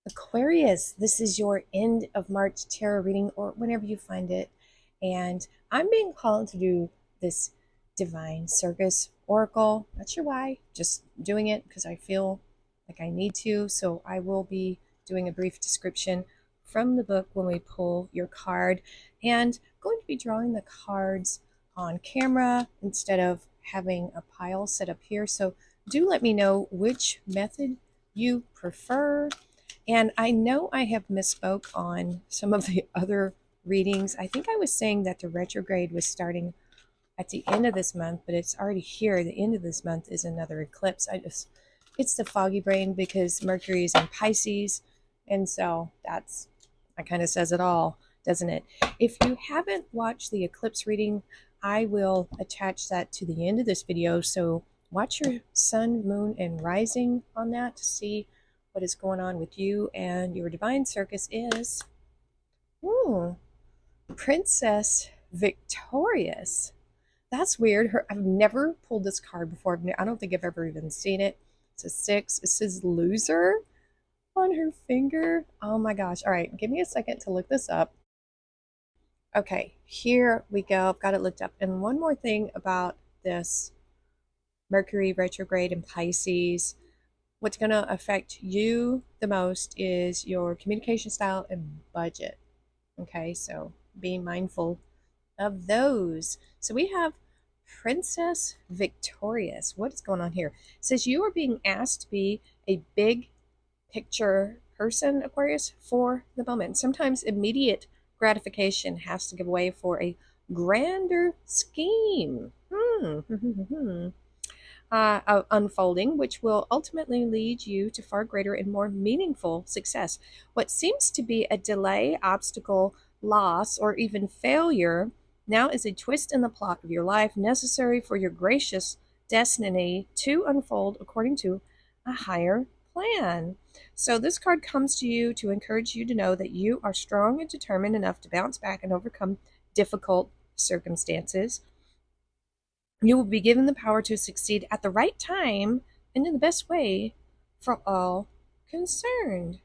Aquarius, this is your end of March tarot reading or whenever you find it. And I'm being called to do this divine circus oracle. Not sure why, just doing it because I feel like I need to. So I will be doing a brief description from the book when we pull your card, and going to be drawing the cards on camera instead of having a pile set up here. So do let me know which method you prefer. And I know I have misspoke on some of the other readings. I think I was saying that the retrograde was starting at the end of this month, but it's already here. The end of this month is another eclipse. It's the foggy brain because Mercury is in Pisces. And so that kind of says it all, doesn't it? If you haven't watched the eclipse reading, I will attach that to the end of this video. So watch your sun, moon, and rising on that to see what is going on with you. And your divine circus is Princess Victorious. That's weird. I've never pulled this card before. I don't think I've ever even seen it. It's a 6. It says loser on her finger. Oh my gosh. All right, give me a second to look this up. Okay, here we go. I've got it looked up. And one more thing about this Mercury retrograde in Pisces. What's going to affect you the most is your communication style and budget. Okay, so be mindful of those. So we have Princess Victorious. What is going on here? It says you are being asked to be a big picture person, Aquarius, for the moment. Sometimes immediate gratification has to give way for a grander scheme. Unfolding, which will ultimately lead you to far greater and more meaningful success. What seems to be a delay, obstacle, loss, or even failure now is a twist in the plot of your life necessary for your gracious destiny to unfold according to a higher plan. So this card comes to you to encourage you to know that you are strong and determined enough to bounce back and overcome difficult circumstances. You will be given the power to succeed at the right time and in the best way for all concerned.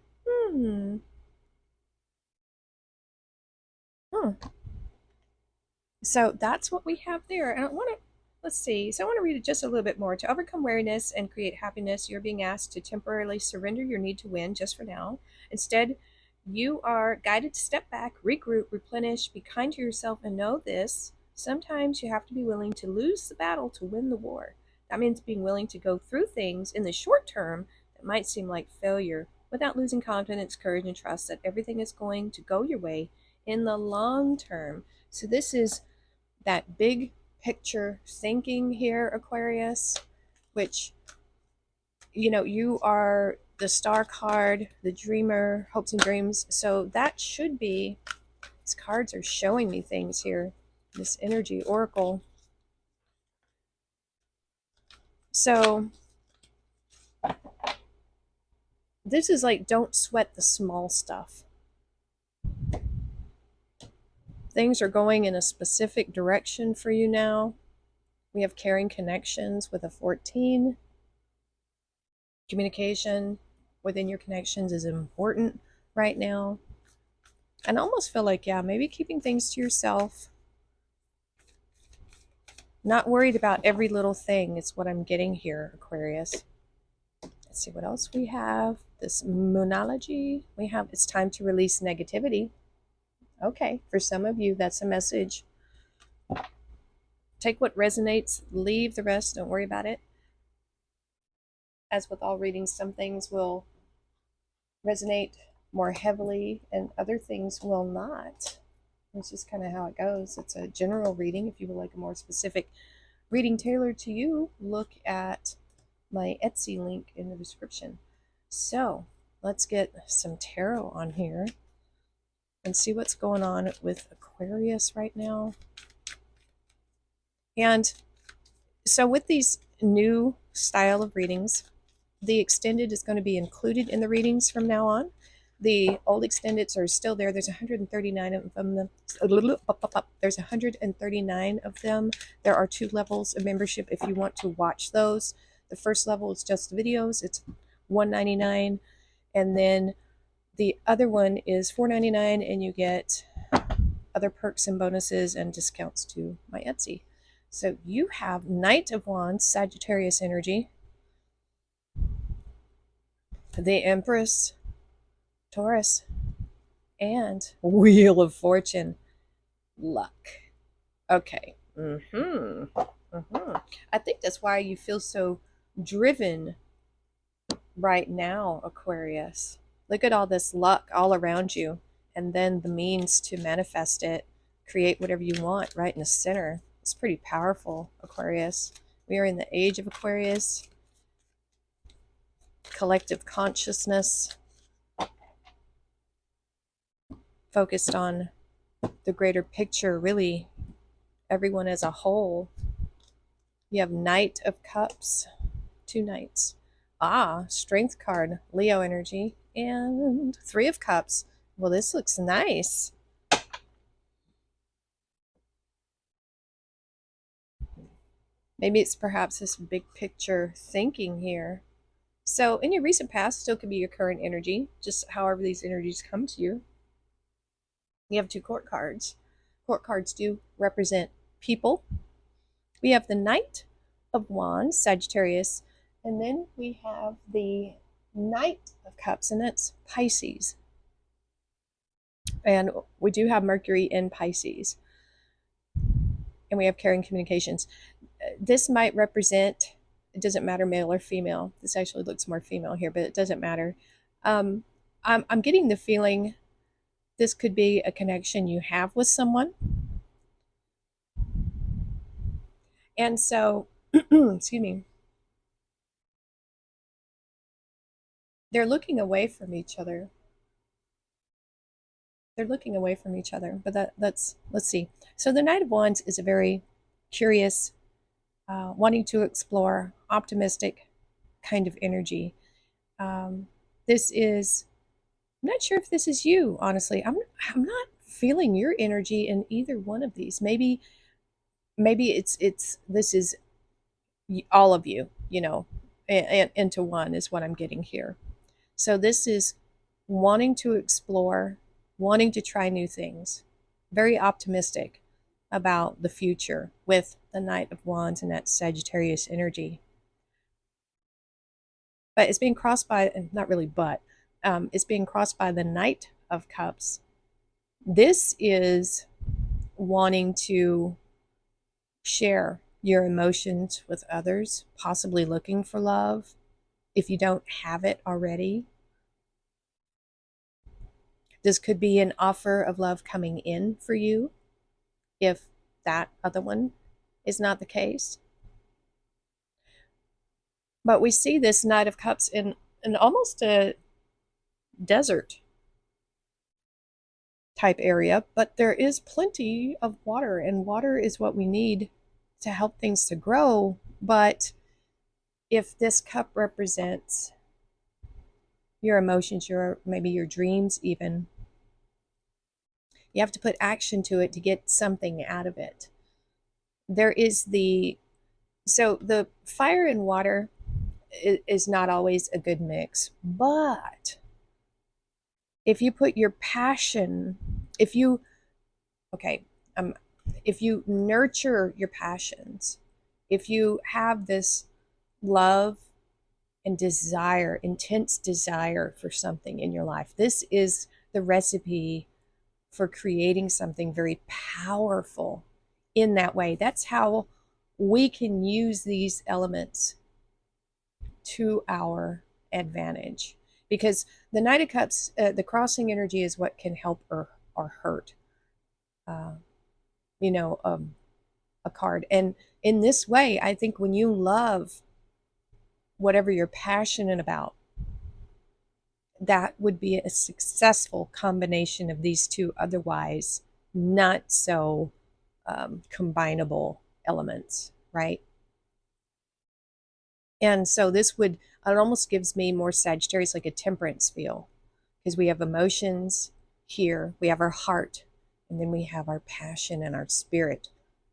So that's what we have there. And I want to, let's see. So I want to read it just a little bit more. To overcome weariness and create happiness, you're being asked to temporarily surrender your need to win just for now. Instead, you are guided to step back, regroup, replenish, be kind to yourself, and know this. Sometimes you have to be willing to lose the battle to win the war. That means being willing to go through things in the short term that might seem like failure without losing confidence, courage, and trust that everything is going to go your way in the long term. So this is that big picture thinking here, Aquarius, which, you are the star card, the dreamer, hopes and dreams. So that should be, these cards are showing me things here, this energy oracle. So this is like, don't sweat the small stuff. Things are going in a specific direction for you now. We have caring connections with a 14. Communication within your connections is important right now. And I almost feel like, maybe keeping things to yourself. Not worried about every little thing is what I'm getting here, Aquarius. Let's see what else we have. This moonology. We have, it's time to release negativity. Okay, for some of you, that's a message. Take what resonates, leave the rest, don't worry about it. As with all readings, some things will resonate more heavily and other things will not. It's just kind of how it goes. It's a general reading. If you would like a more specific reading tailored to you, look at my Etsy link in the description. So let's get some tarot on here and see what's going on with Aquarius right now. And so with these new style of readings, the extended is going to be included in the readings from now on. The old extendeds are still there. There's 139 of them. There's 139 of them. There are 2 levels of membership if you want to watch those. The first level is just videos. It's $199. And then The other one is $4.99, and you get other perks and bonuses and discounts to my Etsy. So you have Knight of Wands, Sagittarius energy, the Empress, Taurus, and Wheel of Fortune, luck. Okay. I think that's why you feel so driven right now, Aquarius. Look at all this luck all around you, and then the means to manifest it, create whatever you want right in the center. It's pretty powerful, Aquarius. We are in the age of Aquarius, collective consciousness, focused on the greater picture, really, everyone as a whole. You have Knight of Cups, two knights. Strength card, Leo energy, and Three of Cups. Well, this looks nice. Maybe it's perhaps this big picture thinking here. So in your recent past, still could be your current energy, just however these energies come to you. You have two court cards. Court cards do represent people. We have the Knight of Wands, Sagittarius, and then we have the Knight of Cups, and that's Pisces. And we do have Mercury in Pisces. And we have caring communications. This might represent, it doesn't matter male or female. This actually looks more female here, but it doesn't matter. I'm getting the feeling this could be a connection you have with someone. And so, excuse me, they're looking away from each other. They're looking away from each other, but let's see. So the Knight of Wands is a very curious, wanting to explore, optimistic kind of energy. This is, I'm not sure if this is you, honestly. I'm not feeling your energy in either one of these. Maybe it's this is all of you, and into one is what I'm getting here. So this is wanting to explore, wanting to try new things, very optimistic about the future with the Knight of Wands and that Sagittarius energy. But it's being crossed by, not really, but it's being crossed by the Knight of Cups. This is wanting to share your emotions with others, possibly looking for love if you don't have it already. This could be an offer of love coming in for you if that other one is not the case. But we see this Knight of Cups in almost a desert type area, but there is plenty of water, and water is what we need to help things to grow. But if this cup represents your emotions, maybe your dreams even, you have to put action to it to get something out of it. There is the fire and water is not always a good mix, but if you put your passion, if you nurture your passions, if you have this love and desire, intense desire for something in your life, this is the recipe for creating something very powerful in that way. That's how we can use these elements to our advantage. Because the Knight of Cups, the crossing energy is what can help or hurt, a card. And in this way, I think when you love whatever you're passionate about, that would be a successful combination of these two otherwise not so combinable elements, right? And so this it almost gives me more Sagittarius, like a temperance feel, because we have emotions here, we have our heart, and then we have our passion and our spirit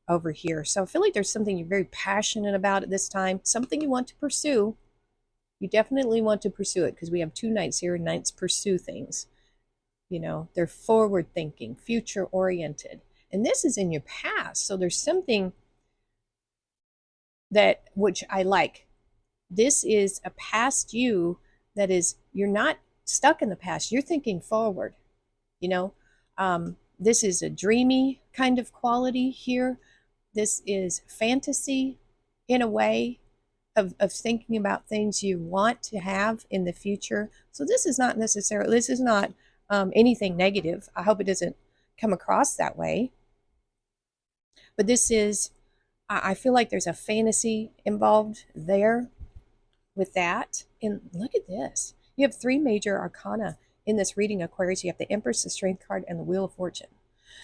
over here. So I feel like there's something you're very passionate about at this time, something you want to pursue. You definitely want to pursue it, because we have two knights here, and knights pursue things. They're forward thinking, future oriented. And this is in your past. So there's something that, which I like. This is a past you that is, you're not stuck in the past. You're thinking forward, you know. This is a dreamy kind of quality here. This is fantasy in a way of thinking about things you want to have in the future. So this is not necessarily, this is not anything negative. I hope it doesn't come across that way. But this is, I feel like there's a fantasy involved there with that. And look at this. You have three major arcana in this reading, Aquarius. You have the Empress, the Strength card, and the Wheel of Fortune.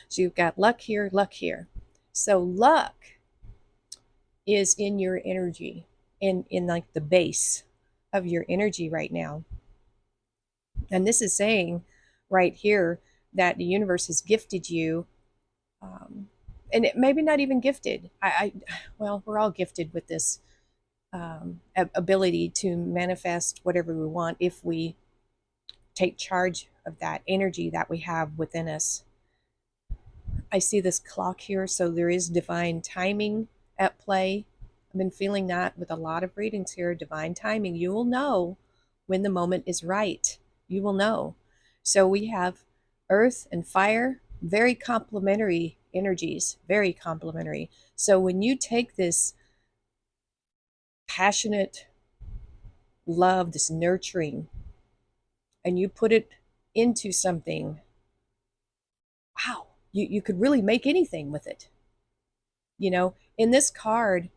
So you've got luck here, luck here. So luck is in your energy, in like the base of your energy right now. And this is saying right here that the universe has gifted you, and it maybe not even gifted. Well, we're all gifted with this ability to manifest whatever we want if we take charge of that energy that we have within us. I see this clock here, so there is divine timing at play. I've been feeling that with a lot of readings here. Divine timing. You will know when the moment is right. You will know. So we have earth and fire, very complementary energies, very complementary. So when you take this passionate love, this nurturing, and you put it into something, wow, you could really make anything with it. In this card,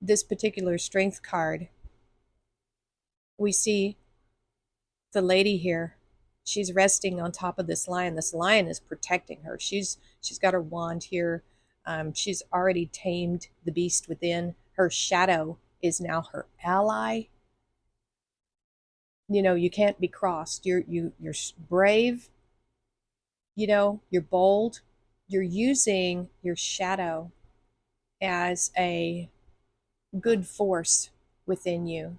this particular strength card, we see the lady here. She's resting on top of this lion. This lion is protecting her. She's got her wand here. She's already tamed the beast within. Her shadow is now her ally. You can't be crossed. You're brave. You're bold. You're using your shadow as a good force within you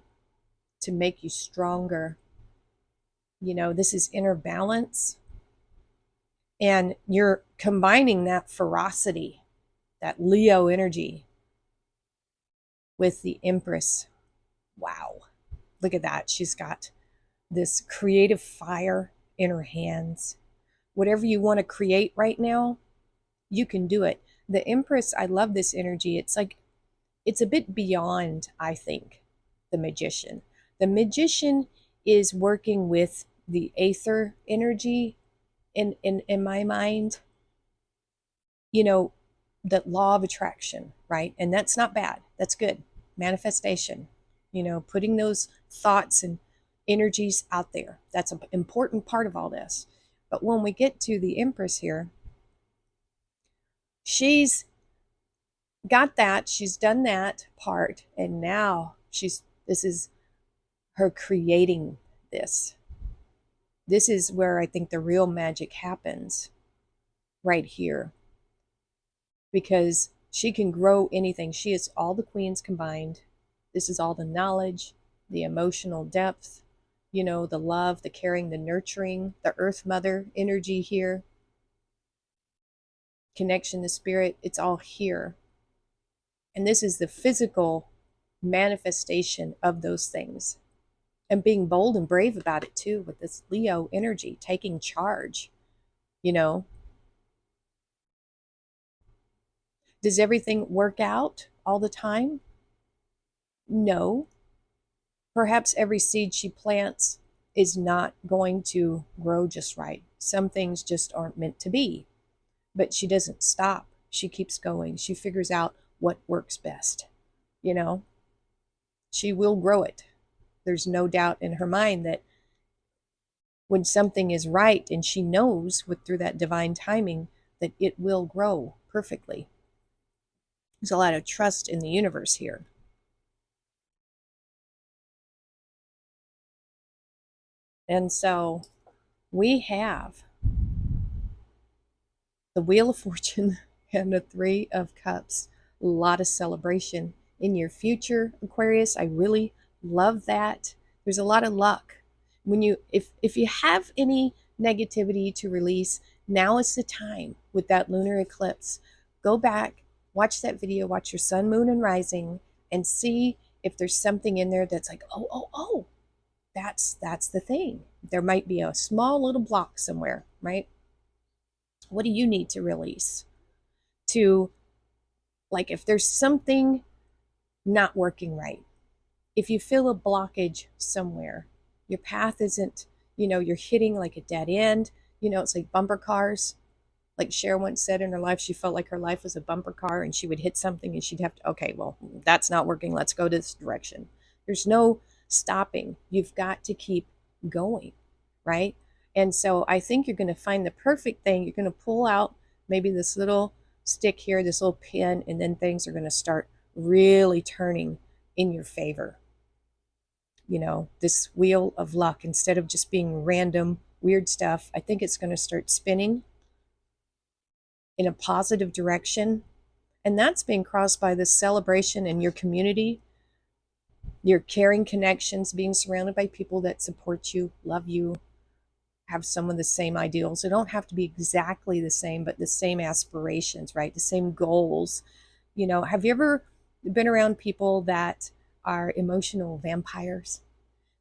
to make you stronger. This is inner balance. And you're combining that ferocity, that Leo energy, with the Empress. Wow. Look at that. She's got this creative fire in her hands. Whatever you want to create right now, you can do it. The Empress, I love this energy. It's like, it's a bit beyond, I think, the Magician. The Magician is working with the Aether energy in my mind. The law of attraction, right? And that's not bad. That's good. Manifestation, putting those thoughts and energies out there. That's an important part of all this. But when we get to the Empress here, she's got that. She's done that part. And now this is her creating this. This is where I think the real magic happens, right here. Because she can grow anything. She is all the queens combined. This is all the knowledge, the emotional depth, the love, the caring, the nurturing, the Earth Mother energy here. Connection to spirit, it's all here. And this is the physical manifestation of those things. And being bold and brave about it too, with this Leo energy, taking charge, Does everything work out all the time? No. Perhaps every seed she plants is not going to grow just right. Some things just aren't meant to be. But she doesn't stop. She keeps going. She figures out what works best. She will grow it. There's no doubt in her mind that when something is right, and she knows through that divine timing that it will grow perfectly. There's a lot of trust in the universe here. And so we have the Wheel of Fortune and the Three of Cups. A lot of celebration in your future, Aquarius. I really love that. There's a lot of luck. If you have any negativity to release, now is the time with that lunar eclipse. Go back, watch that video, watch your sun, moon, and rising, and see if there's something in there that's like, oh, that's the thing. There might be a small little block somewhere, right? What do you need to release? To, like, if there's something not working right, if you feel a blockage somewhere, your path isn't, you're hitting like a dead end, it's like bumper cars. Like Cher once said in her life, she felt like her life was a bumper car and she would hit something and she'd have to, okay, well, that's not working. Let's go this direction. There's no stopping. You've got to keep going, right? And so I think you're going to find the perfect thing. You're going to pull out maybe this little stick here, this little pin, and then things are going to start really turning in your favor. This wheel of luck, instead of just being random, weird stuff, I think it's going to start spinning in a positive direction. And that's being crossed by this celebration in your community, your caring connections, being surrounded by people that support you, love you, have some of the same ideals. They don't have to be exactly the same, but the same aspirations, right? The same goals. Have you ever been around people that are emotional vampires?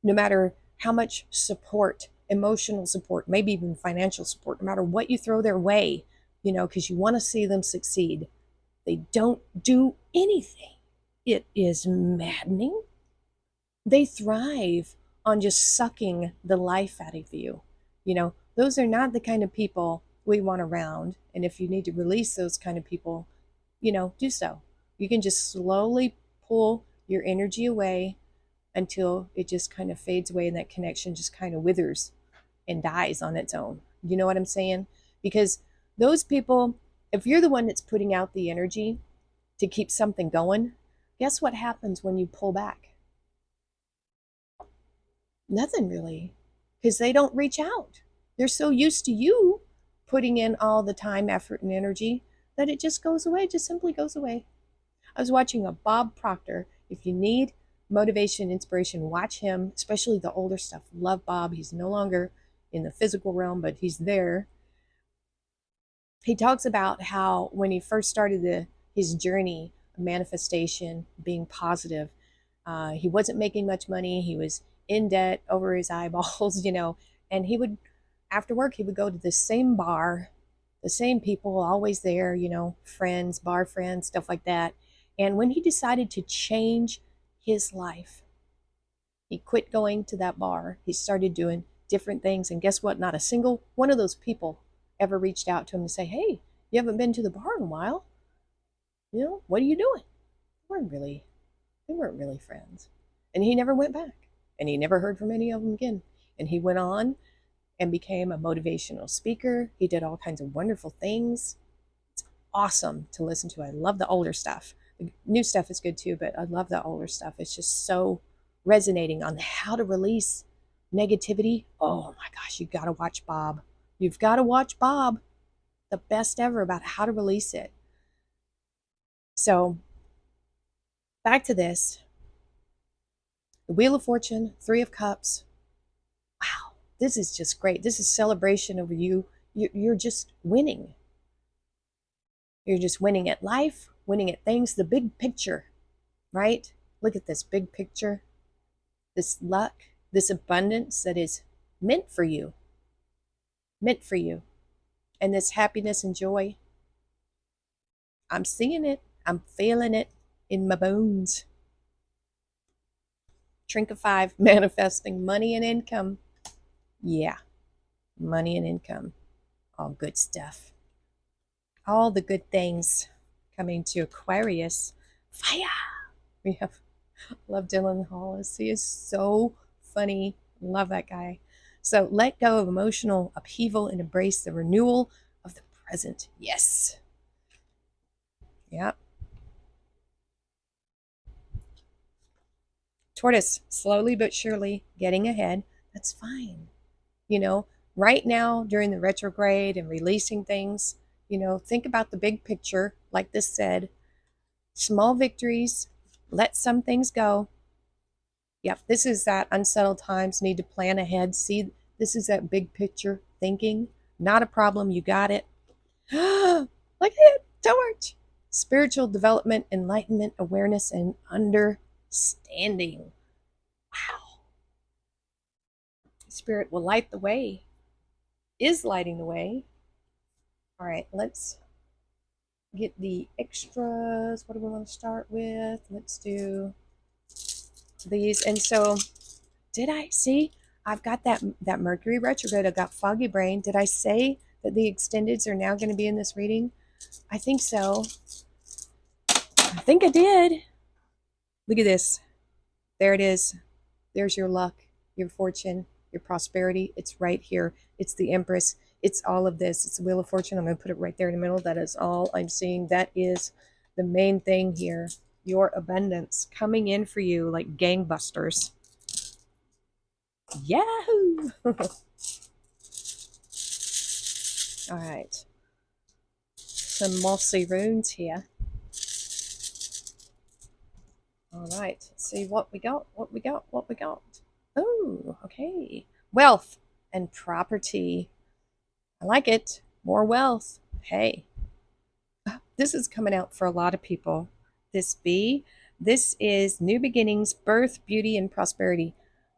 No matter how much support, emotional support, maybe even financial support, no matter what you throw their way, because you want to see them succeed, they don't do anything. It is maddening. They thrive on just sucking the life out of you. Those are not the kind of people we want around. And if you need to release those kind of people, do so. You can just slowly pull your energy away until it just kind of fades away and that connection just kind of withers and dies on its own. You know what I'm saying? Because those people, if you're the one that's putting out the energy to keep something going, guess what happens when you pull back? Nothing really, because they don't reach out. They're so used to you putting in all the time, effort, and energy that it just goes away, just simply goes away. I was watching a Bob Proctor. If you need motivation, inspiration, watch him, especially the older stuff. Love Bob. He's no longer in the physical realm, but he's there. He talks about how when he first started his journey of manifestation, being positive, he wasn't making much money. He was in debt over his eyeballs, and he would, after work, he would go to the same bar, the same people always there, friends, bar friends, stuff like that. And when he decided to change his life, he quit going to that bar. He started doing different things. And guess what? Not a single one of those people ever reached out to him to say, hey, you haven't been to the bar in a while. What are you doing? They weren't really friends. And he never went back. And he never heard from any of them again. And he went on and became a motivational speaker. He did all kinds of wonderful things. It's awesome to listen to. I love the older stuff. The new stuff is good too, but I love the older stuff. It's just so resonating on how to release negativity. Oh my gosh, you've got to watch Bob. You've got to watch Bob. The best ever about how to release it. So back to this. The Wheel of Fortune, Three of Cups. Wow, this is just great. This is celebration over you. You're just winning. You're just winning at life, winning at things, the big picture, right? Look at this big picture, this luck, this abundance that is meant for you, and this happiness and joy. I'm seeing it. I'm feeling it in my bones. Trink of 5, manifesting money and income. Yeah, money and income. All good stuff. All the good things coming to Aquarius. Fire! We love Dylan Hollis. He is so funny. Love that guy. So let go of emotional upheaval and embrace the renewal of the present. Yes. Yep. Tortoise, slowly but surely getting ahead. That's fine. Right now during the retrograde and releasing things, think about the big picture. Like this said, small victories, let some things go. Yep, this is that unsettled times, need to plan ahead, see This is that big picture thinking. Not a problem. You got it. Look at it. Torch. Spiritual development, enlightenment, awareness, and understanding. Wow. Spirit will light the way, is lighting the way. All right, let's get the extras. What do we want to start with? Let's do these. And so, did I see? I've got that Mercury retrograde. I've got foggy brain. Did I say that the extendeds are now going to be in this reading? I think so. I think I did. Look at this. There it is. There's your luck, your fortune, your prosperity. It's right here. It's the Empress. It's all of this. It's the Wheel of Fortune. I'm going to put it right there in the middle. That is all I'm seeing. That is the main thing here. Your abundance coming in for you like gangbusters. Yahoo! All right. Some mossy runes here. All right. Let's see what we got. What we got. What we got. Oh, okay. Wealth and property. I like it. More wealth. Hey, this is coming out for a lot of people. This is new beginnings, birth, beauty, and prosperity.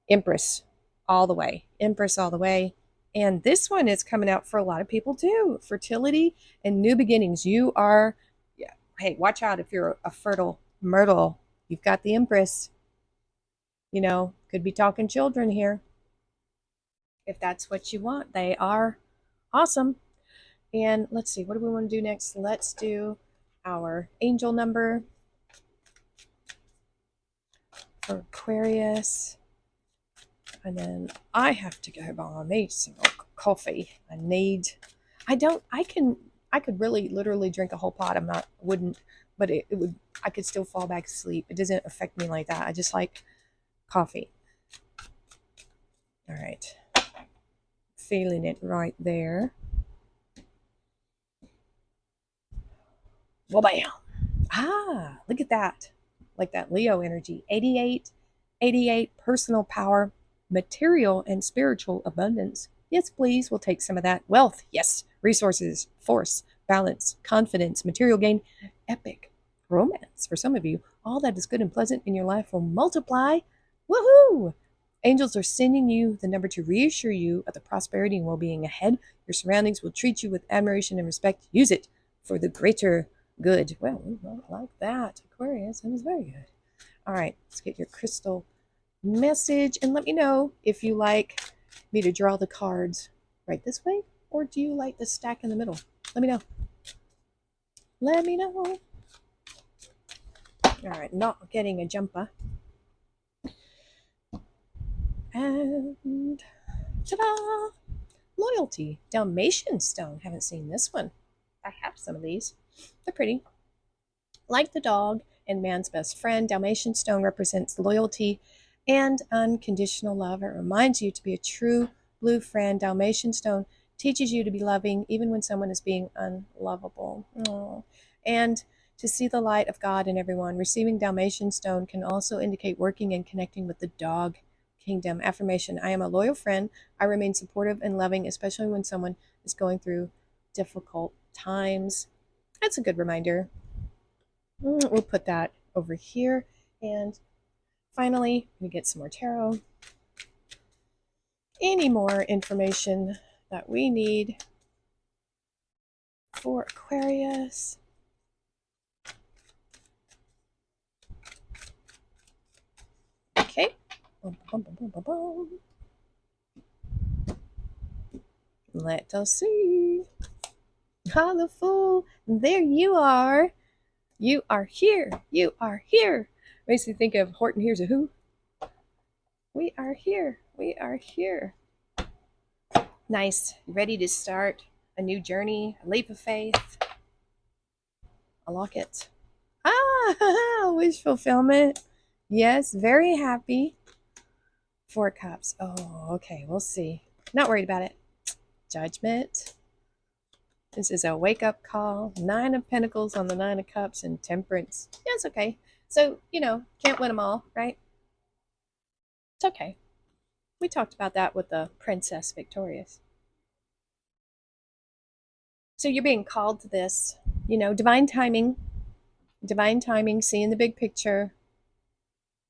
Empress all the way. Empress all the way. And this one is coming out for a lot of people too. Fertility and new beginnings. You are, yeah. Hey, watch out if you're a fertile myrtle. You've got the Empress. You know, could be talking children here. If that's what you want, they are awesome. And let's see, what do we want to do next? Let's do our angel number for Aquarius. And then I have to go buy me some coffee. I could really literally drink a whole pot. But it would, I could still fall back asleep. It doesn't affect me like that. I just like coffee. All right. Feeling it right there. Well, bam. Ah, look at that. Like that Leo energy. 88, personal power, material and spiritual abundance. Yes, please. We'll take some of that. Wealth. Yes. Resources, force, balance, confidence, material gain, epic romance. For some of you, all that is good and pleasant in your life will multiply. Woohoo! Angels are sending you the number to reassure you of the prosperity and well-being ahead. Your surroundings will treat you with admiration and respect. Use it for the greater good. Well, we don't like that, Aquarius. That was very good. All right, let's get your crystal message and let me know if you like me to draw the cards right this way or do you like the stack in the middle? Let me know. Let me know. All right, not getting a jumper. And ta-da! Loyalty. Dalmatian stone. Haven't seen this one. I have some of these. They're pretty. Like the dog and man's best friend, Dalmatian stone represents loyalty and unconditional love. It reminds you to be a true blue friend. Dalmatian stone teaches you to be loving even when someone is being unlovable. Aww. And to see the light of God in everyone. Receiving Dalmatian stone can also indicate working and connecting with the dog kingdom. Affirmation. I am a loyal friend. I remain supportive and loving, especially when someone is going through difficult times. That's a good reminder. We'll put that over here. And finally, we get some more tarot. Any more information that we need for Aquarius? Okay. Let us see. Ah, the Fool. There you are. You are here. You are here. Makes me think of Horton Hears a Who. We are here. We are here. Nice. Ready to start a new journey, a leap of faith. I like it. Ah, wish fulfillment. Yes, very happy. 4 cups. Oh, okay. We'll see. Not worried about it. Judgment. This is a wake-up call. 9 of Pentacles on the 9 of Cups and Temperance. Yeah, it's okay. So, can't win them all, right? It's okay. We talked about that with the Princess Victorious. So you're being called to this, divine timing, seeing the big picture.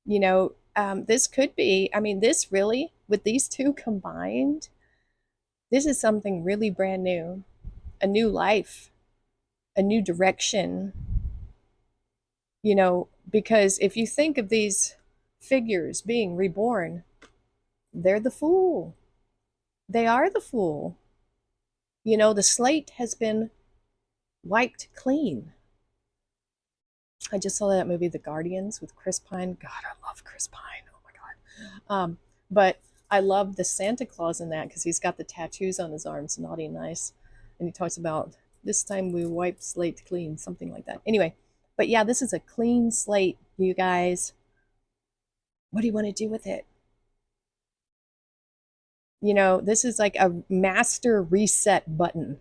This could be, I mean, this really, with these two combined, this is something really brand new, a new life, a new direction, because if you think of these figures being reborn, they're the fool. They are the fool. The slate has been wiped clean. I just saw that movie, The Guardians, with Chris Pine. God, I love Chris Pine. Oh my God. But I love the Santa Claus in that because he's got the tattoos on his arms, naughty and nice. And he talks about this time we wiped slate clean, something like that. Anyway, but yeah, this is a clean slate, you guys. What do you want to do with it? This is like a master reset button,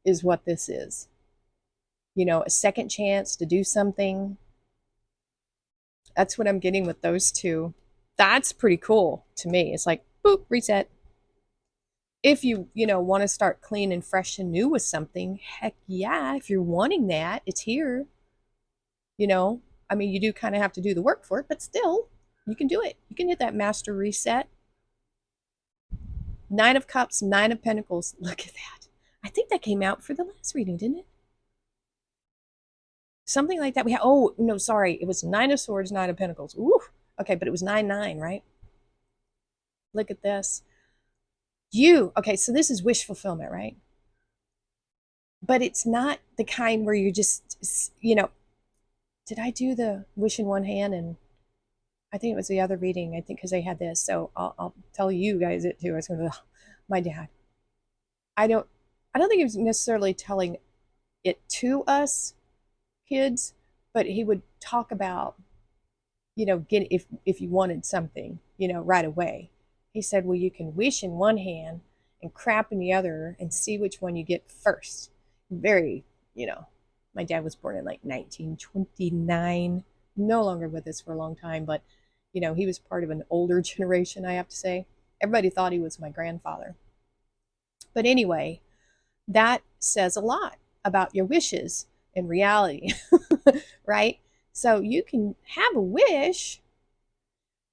is what this is. A second chance to do something. That's what I'm getting with those two. That's pretty cool to me. It's like, boop, reset. If you want to start clean and fresh and new with something, heck yeah. If you're wanting that, it's here. I mean, you do kind of have to do the work for it, but still, you can do it. You can hit that master reset. Nine of Cups, Nine of Pentacles. Look at that. I think that came out for the last reading, didn't it? Something like that. Oh, no, sorry. It was Nine of Swords, Nine of Pentacles. Ooh. Okay, but it was 9-9, right? Look at this. Okay, so this is wish fulfillment, right? But it's not the kind where you're just, did I do the wish in one hand? And I think it was the other reading, I think, because they had this. So I'll tell you guys it too. I was going to, my dad. I don't think he was necessarily telling it to us kids, but he would talk about, get if you wanted something, right away. He said, well, you can wish in one hand and crap in the other and see which one you get first. Very, my dad was born in like 1929, no longer with us for a long time, but he was part of an older generation, I have to say. Everybody thought he was my grandfather. But anyway, that says a lot about your wishes in reality, right? So you can have a wish,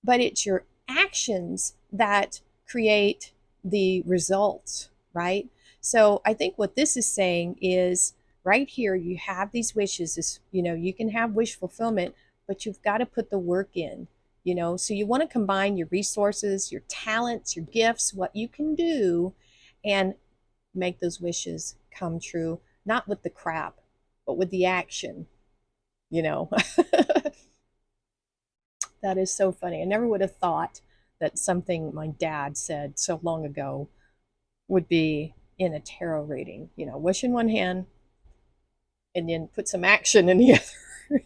but it's your actions that create the results, right? So I think what this is saying is right here, you have these wishes, you can have wish fulfillment, but you've got to put the work in, so you want to combine your resources, your talents, your gifts, what you can do, and make those wishes come true, not with the crap, but with the action, That is so funny. I never would have thought that something my dad said so long ago would be in a tarot reading. Wish in one hand and then put some action in the other.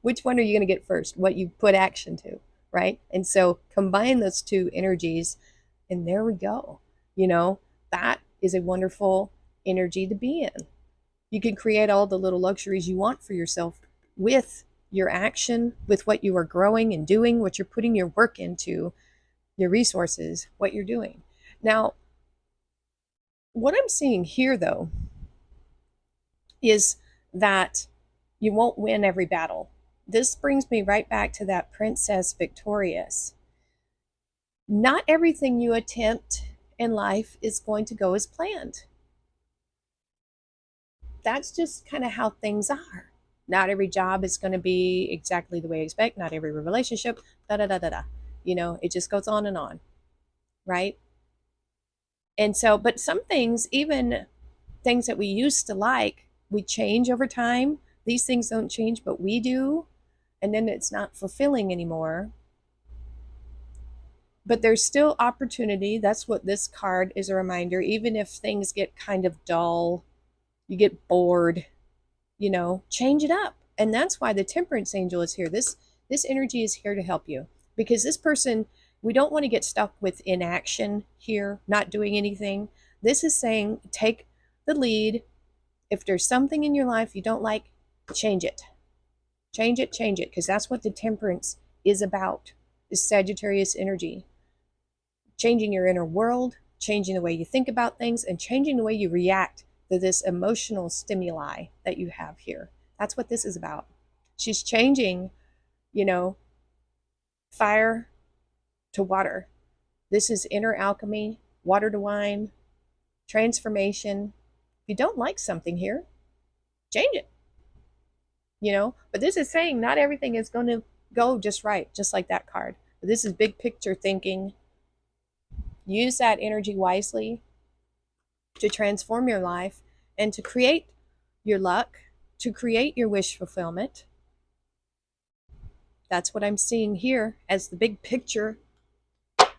Which one are you going to get first? What you put action to, right? And so combine those two energies, and there we go. That is a wonderful energy to be in. You can create all the little luxuries you want for yourself with your action, with what you are growing and doing, what you're putting your work into, your resources, what you're doing. Now, what I'm seeing here, though, is that you won't win every battle. This brings me right back to that Princess Victorious. Not everything you attempt in life is going to go as planned. That's just kind of how things are. Not every job is going to be exactly the way you expect. Not every relationship, da da da da da. It just goes on and on, right? And so, but some things, even things that we used to like, we change over time. These things don't change, but we do. And then it's not fulfilling anymore. But there's still opportunity. That's what this card is a reminder. Even if things get kind of dull, you get bored, change it up. And that's why the Temperance Angel is here. This energy is here to help you, because this person, we don't want to get stuck with inaction here, not doing anything. This is saying take the lead. If there's something in your life you don't like, change it. Change it, because that's what the Temperance is about, is Sagittarius energy. changing your inner world, changing the way you think about things, and changing the way you react to this emotional stimuli that you have here. That's what this is about. She's changing, you know, fire to water. This is inner alchemy, water to wine, transformation. If you don't like something here, change it, But this is saying not everything is going to go just right, just like that card. But this is big picture thinking. Use that energy wisely to transform your life and to create your luck, to create your wish fulfillment. That's what I'm seeing here as the big picture,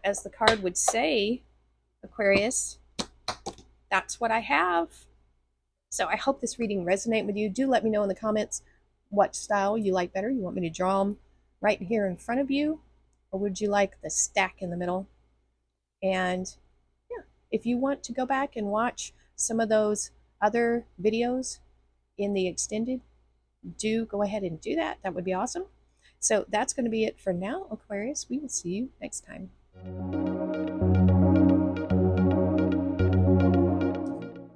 as the card would say, Aquarius. That's what I have. So I hope this reading resonated with you. Do let me know in the comments what style you like better. You want me to draw them right here in front of you, or would you like the stack in the middle? And yeah, if you want to go back and watch some of those other videos in the extended, do go ahead and do that. That would be awesome. So that's going to be it for now, Aquarius. We will see you next time.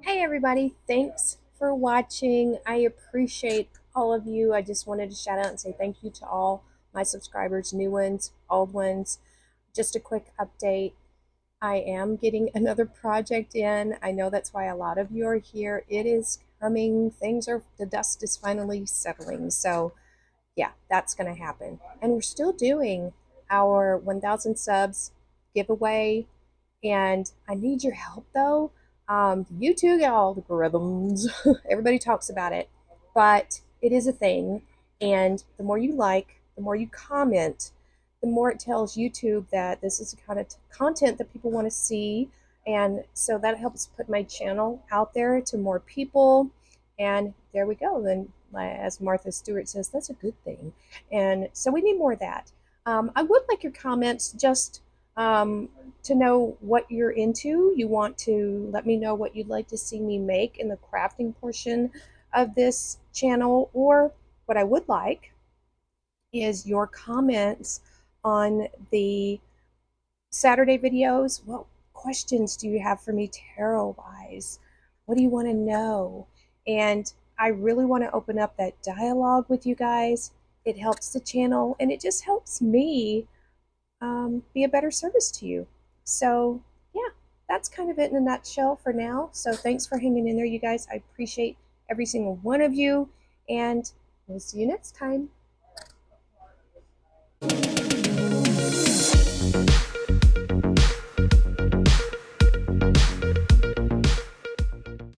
Hey everybody, thanks for watching. I appreciate all of you. I just wanted to shout out and say thank you to all my subscribers, new ones, old ones. Just a quick update. I am getting another project in. I know that's why a lot of you are here. It is coming. The dust is finally settling. So yeah, that's going to happen. And we're still doing our 1,000 subs giveaway. And I need your help though. YouTube algorithms, everybody talks about it, but it is a thing. And the more you like, the more you comment, the more it tells YouTube that this is the kind of content that people want to see. And so that helps put my channel out there to more people. And there we go. Then, as Martha Stewart says, that's a good thing. And so we need more of that. I would like your comments just to know what you're into. You want to let me know what you'd like to see me make in the crafting portion of this channel, or what I would like is your comments on the Saturday videos. What questions do you have for me tarot wise? What do you want to know? And I really want to open up that dialogue with you guys. It helps the channel and it just helps me be a better service to you. So yeah, that's kind of it in a nutshell for now. So thanks for hanging in there, you guys. I appreciate every single one of you, and we'll see you next time.